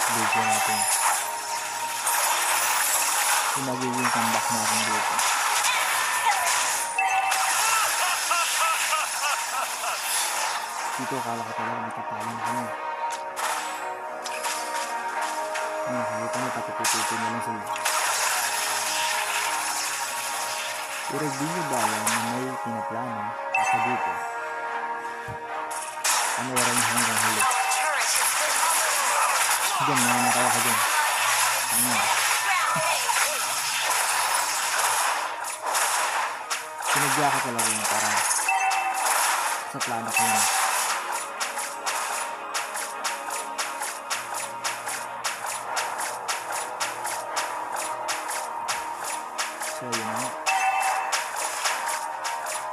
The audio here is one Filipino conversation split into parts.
video natin. Yung magiging comeback natin dito. Dito akala ko talaga matataling kami. Nakikita mo, patipipito na lang sila. Pero di nyo ba alam na may pinaplano kasi dito? Ano oras hanggang huli? Diyan, nanganakaya ka dyan. Ano? Sinadya ka talaga yun para sa plano ko yun. So yun na.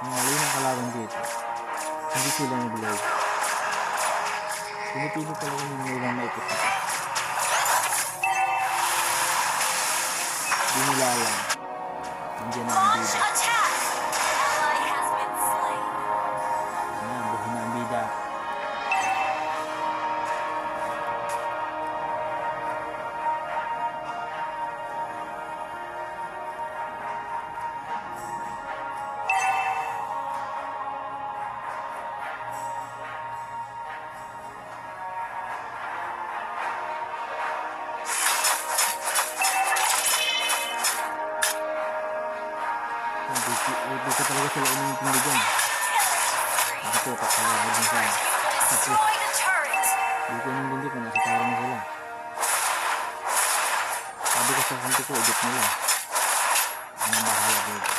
Ang mali ng kalaban dito, hindi sila nag-load. Pinipili talaga yung nilang maipit ito. Di nila alam. Nandiyan na ang bida. Ayan, buhay na ang bida. Dito talaga sila umintindi dyan. Nakatutok talaga dyan sila. Tapos, dito umintindi ko, nasa tower na sila. Sabi ko sa kanto ko, edit nila. Anong bahala dito.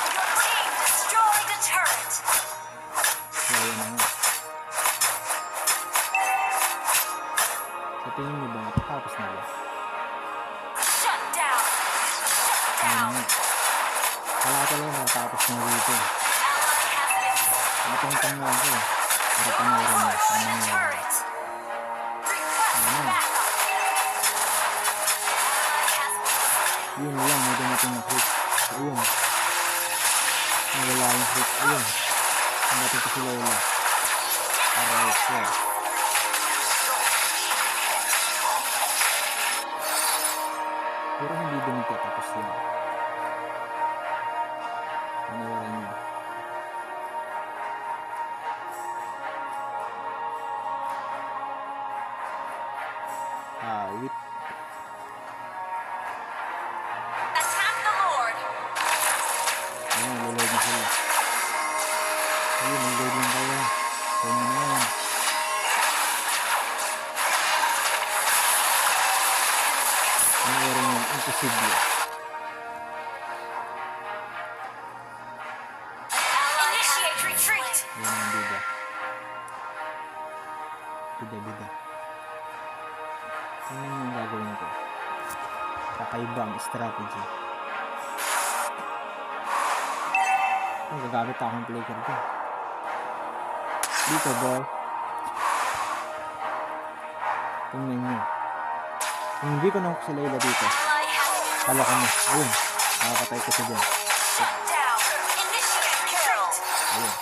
So, yan na nga. Sa tingin nyo ba, matatapos na ba? Ano nga. Wala ka talaga nakatapos na dito. Matangtang na ako. Para panoorin mo. Ano nangyari. Ano. Yun lang. May dumating na hit. Ayun. Nawala yung hit. Ayun. Dumating ko sila ulit. Alright. So. Pero hindi din tapos yun. Panawaran nyo. Wait. Ayan, load na sila. Ayun, mag-load lang kayo. Kaya na yan. Panawaran nyo. Imposible. Yan ang bida. Bida. Ano yung gagawin ko? Kakaibang strategy. Gagamit ako ng playcard ko. Dito, boy. Tingnan nyo. Kung hindi ko na sila ila dito, halakan nyo. Ayun. Nakakatay ko siya dyan. Ayun.